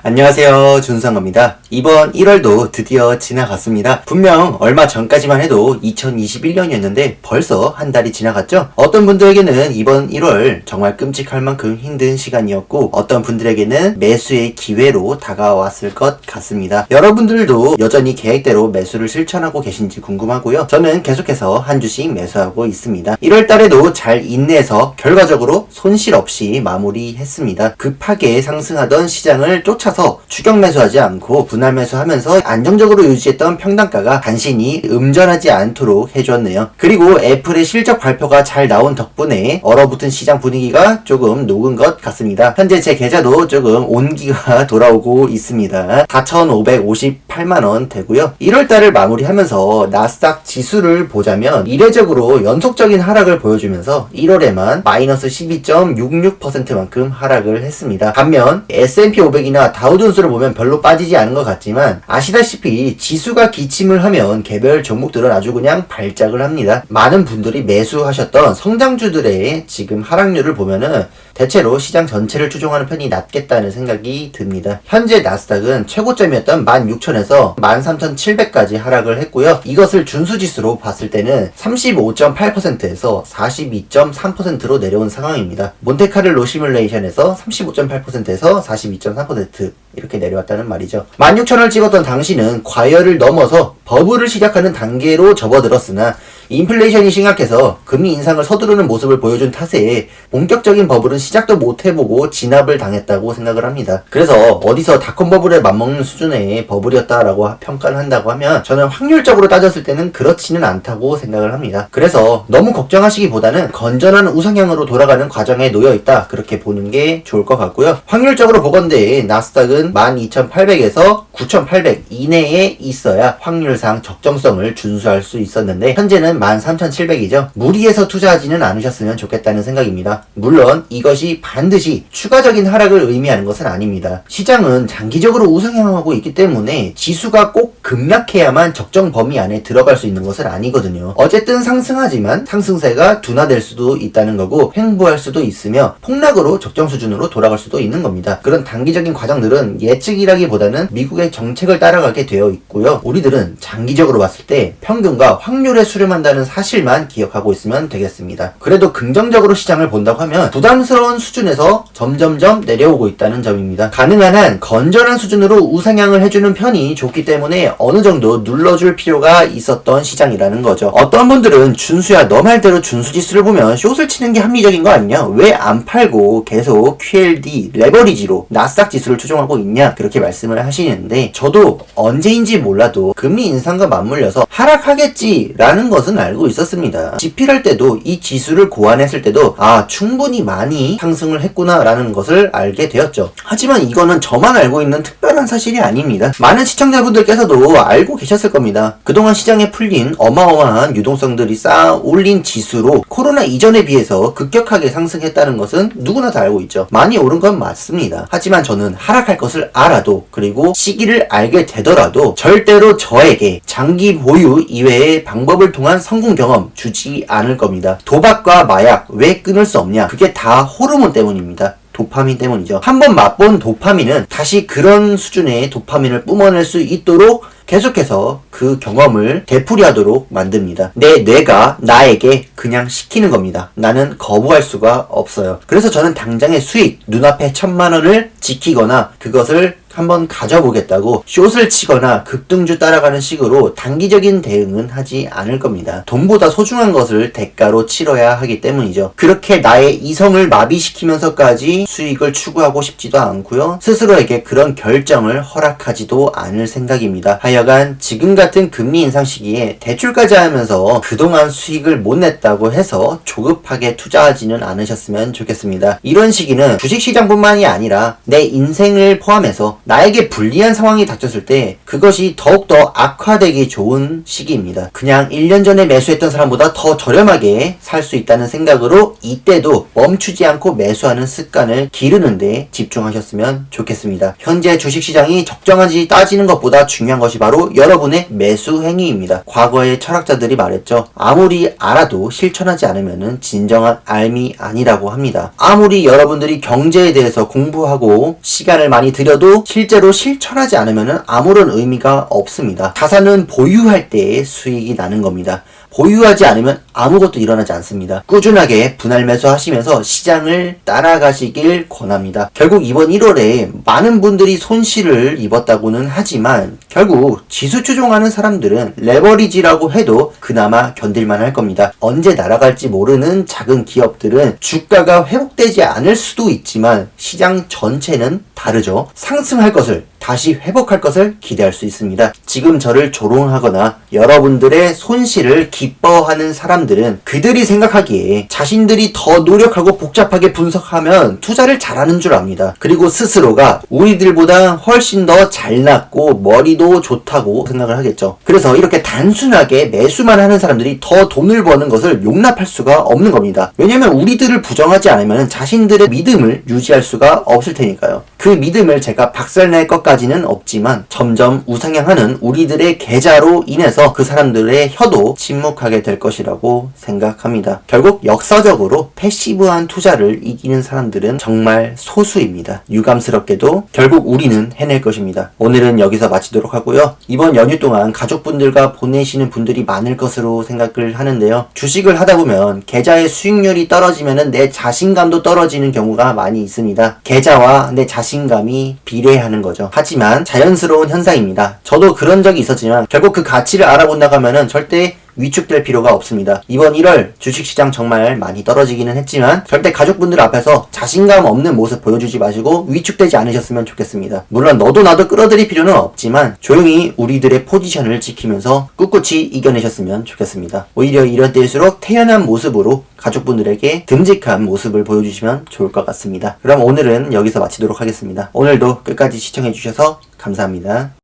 안녕하세요, 준성입니다. 이번 1월도 드디어 지나갔습니다. 분명 얼마 전까지만 해도 2021년이었는데 벌써 한 달이 지나갔죠? 어떤 분들에게는 이번 1월 정말 끔찍할 만큼 힘든 시간이었고, 어떤 분들에게는 매수의 기회로 다가왔을 것 같습니다. 여러분들도 여전히 계획대로 매수를 실천하고 계신지 궁금하고요. 저는 계속해서 한 주씩 매수하고 있습니다. 1월 달에도 잘 인내해서 결과적으로 손실 없이 마무리했습니다. 급하게 상승하던 시장을 쫓아서 추격 매수하지 않고 분할 매수하면서 안정적으로 유지했던 평단가가 간신히 음전하지 않도록 해주었네요. 그리고 애플의 실적 발표가 잘 나온 덕분에 얼어붙은 시장 분위기가 조금 녹은 것 같습니다. 현재 제 계좌도 조금 온기가 돌아오고 있습니다. 4,558만원 되고요. 1월달을 마무리하면서 나스닥 지수를 보자면 이례적으로 연속적인 하락을 보여주면서 1월에만 마이너스 12.66%만큼 하락을 했습니다. 반면 S&P 500이나 다우존스를 보면 별로 빠지지 않은 것 같지만, 아시다시피 지수가 기침을 하면 개별 종목들은 아주 그냥 발작을 합니다. 많은 분들이 매수하셨던 성장주들의 지금 하락률을 보면은 대체로 시장 전체를 추종하는 편이 낫겠다는 생각이 듭니다. 현재 나스닥은 최고점이었던 16,000에서 13,700까지 하락을 했고요. 이것을 준수지수로 봤을 때는 35.8%에서 42.3%로 내려온 상황입니다. 몬테카를로 시뮬레이션에서 35.8%에서 42.3% 이렇게 내려왔다는 말이죠. 16,000을 찍었던 당시는 과열을 넘어서 버블을 시작하는 단계로 접어들었으나 인플레이션이 심각해서 금리 인상을 서두르는 모습을 보여준 탓에 본격적인 버블은 시작도 못 해보고 진압을 당했다고 생각을 합니다. 그래서 어디서 닷컴 버블에 맞먹는 수준의 버블이었다라고 평가를 한다고 하면 저는 확률적으로 따졌을 때는 그렇지는 않다고 생각을 합니다. 그래서 너무 걱정하시기보다는 건전한 우상향으로 돌아가는 과정에 놓여있다, 그렇게 보는 게 좋을 것 같고요. 확률적으로 보건대 나스닥은 12,800에서 9,800 이내에 있어야 확률상 적정성을 준수할 수 있었는데 현재는 13,700이죠. 무리해서 투자하지는 않으셨으면 좋겠다는 생각입니다. 물론 이것이 반드시 추가적인 하락을 의미하는 것은 아닙니다. 시장은 장기적으로 우상향하고 있기 때문에 지수가 꼭 급락해야만 적정 범위 안에 들어갈 수 있는 것은 아니거든요. 어쨌든 상승하지만 상승세가 둔화될 수도 있다는 거고, 횡보할 수도 있으며 폭락으로 적정 수준으로 돌아갈 수도 있는 겁니다. 그런 단기적인 과정들은 예측이라기보다는 미국의 정책을 따라가게 되어 있고요. 우리들은 장기적으로 봤을 때 평균과 확률에 수렴한다는 사실만 기억하고 있으면 되겠습니다. 그래도 긍정적으로 시장을 본다고 하면 부담스러운 수준에서 점점점 내려오고 있다는 점입니다. 가능한 한 건전한 수준으로 우상향을 해주는 편이 좋기 때문에 어느 정도 눌러줄 필요가 있었던 시장이라는 거죠. 어떤 분들은 준수야, 너 말대로 준수지수를 보면 숏을 치는 게 합리적인 거 아니냐? 왜 안 팔고 계속 QLD, 레버리지로 나스닥 지수를 추종하고 있냐? 그렇게 말씀을 하시는데, 저도 언제인지 몰라도 금리 인상과 맞물려서 하락하겠지라는 것은 알고 있었습니다. 집필할 때도 이 지수를 고안했을 때도 충분히 많이 상승을 했구나 라는 것을 알게 되었죠. 하지만 이거는 저만 알고 있는 특별한 사실이 아닙니다. 많은 시청자분들께서도 알고 계셨을 겁니다. 그동안 시장에 풀린 어마어마한 유동성들이 쌓아 올린 지수로 코로나 이전에 비해서 급격하게 상승했다는 것은 누구나 다 알고 있죠. 많이 오른 건 맞습니다. 하지만 저는 하락할 것을 알아도, 그리고 시기를 알게 되더라도 절대로 저에게 장기 보유 이외의 방법을 통한 성공 경험 주지 않을 겁니다. 도박과 마약 왜 끊을 수 없냐? 그게 다 호르몬 때문입니다. 도파민 때문이죠. 한번 맛본 도파민은 다시 그런 수준의 도파민을 뿜어낼 수 있도록 계속해서 그 경험을 되풀이하도록 만듭니다. 내 뇌가 나에게 그냥 시키는 겁니다. 나는 거부할 수가 없어요. 그래서 저는 당장의 수익, 눈앞에 1,000만원을 지키거나 그것을 한번 가져보겠다고 숏을 치거나 급등주 따라가는 식으로 단기적인 대응은 하지 않을 겁니다. 돈보다 소중한 것을 대가로 치러야 하기 때문이죠. 그렇게 나의 이성을 마비시키면서까지 수익을 추구하고 싶지도 않고요. 스스로에게 그런 결정을 허락하지도 않을 생각입니다. 하여간 지금 같은 금리 인상 시기에 대출까지 하면서 그동안 수익을 못 냈다고 해서 조급하게 투자하지는 않으셨으면 좋겠습니다. 이런 시기는 주식시장뿐만이 아니라 내 인생을 포함해서 나에게 불리한 상황이 닥쳤을 때 그것이 더욱더 악화되기 좋은 시기입니다. 그냥 1년 전에 매수했던 사람보다 더 저렴하게 살 수 있다는 생각으로 이때도 멈추지 않고 매수하는 습관을 기르는데 집중하셨으면 좋겠습니다. 현재 주식시장이 적정한지 따지는 것보다 중요한 것이 바로 여러분의 매수 행위입니다. 과거의 철학자들이 말했죠. 아무리 알아도 실천하지 않으면 진정한 알미 아니라고 합니다. 아무리 여러분들이 경제에 대해서 공부하고 시간을 많이 들여도 실제로 실천하지 않으면 아무런 의미가 없습니다. 자산은 보유할 때 수익이 나는 겁니다. 보유하지 않으면 아무것도 일어나지 않습니다. 꾸준하게 분할 매수하시면서 시장을 따라가시길 권합니다. 결국 이번 1월에 많은 분들이 손실을 입었다고는 하지만 결국 지수 추종하는 사람들은 레버리지라고 해도 그나마 견딜만 할 겁니다. 언제 날아갈지 모르는 작은 기업들은 주가가 회복되지 않을 수도 있지만 시장 전체는 다르죠. 상승할 것을 다시 회복할 것을 기대할 수 있습니다. 지금 저를 조롱하거나 여러분들의 손실을 기뻐하는 사람들은 그들이 생각하기에 자신들이 더 노력하고 복잡하게 분석하면 투자를 잘하는 줄 압니다. 그리고 스스로가 우리들보다 훨씬 더 잘났고 머리도 좋다고 생각을 하겠죠. 그래서 이렇게 단순하게 매수만 하는 사람들이 더 돈을 버는 것을 용납할 수가 없는 겁니다. 왜냐면 우리들을 부정하지 않으면 자신들의 믿음을 유지할 수가 없을 테니까요. 그 믿음을 제가 박살낼 것까지는 없지만 점점 우상향하는 우리들의 계좌로 인해서 그 사람들의 혀도 침묵하게 될 것이라고 생각합니다. 결국 역사적으로 패시브한 투자를 이기는 사람들은 정말 소수입니다. 유감스럽게도 결국 우리는 해낼 것입니다. 오늘은 여기서 마치도록 하고요. 이번 연휴 동안 가족분들과 보내시는 분들이 많을 것으로 생각을 하는데요. 주식을 하다 보면 계좌의 수익률이 떨어지면 내 자신감도 떨어지는 경우가 많이 있습니다. 계좌와 내 자신감이 비례하는 거죠. 하지만 자연스러운 현상입니다. 저도 그런 적이 있었지만 결국 그 가치를 알아본다고 하면은 절대 위축될 필요가 없습니다. 이번 1월 주식시장 정말 많이 떨어지기는 했지만 절대 가족분들 앞에서 자신감 없는 모습 보여주지 마시고 위축되지 않으셨으면 좋겠습니다. 물론 너도 나도 끌어들일 필요는 없지만 조용히 우리들의 포지션을 지키면서 꿋꿋이 이겨내셨으면 좋겠습니다. 오히려 이런 때일수록 태연한 모습으로 가족분들에게 듬직한 모습을 보여주시면 좋을 것 같습니다. 그럼 오늘은 여기서 마치도록 하겠습니다. 오늘도 끝까지 시청해주셔서 감사합니다.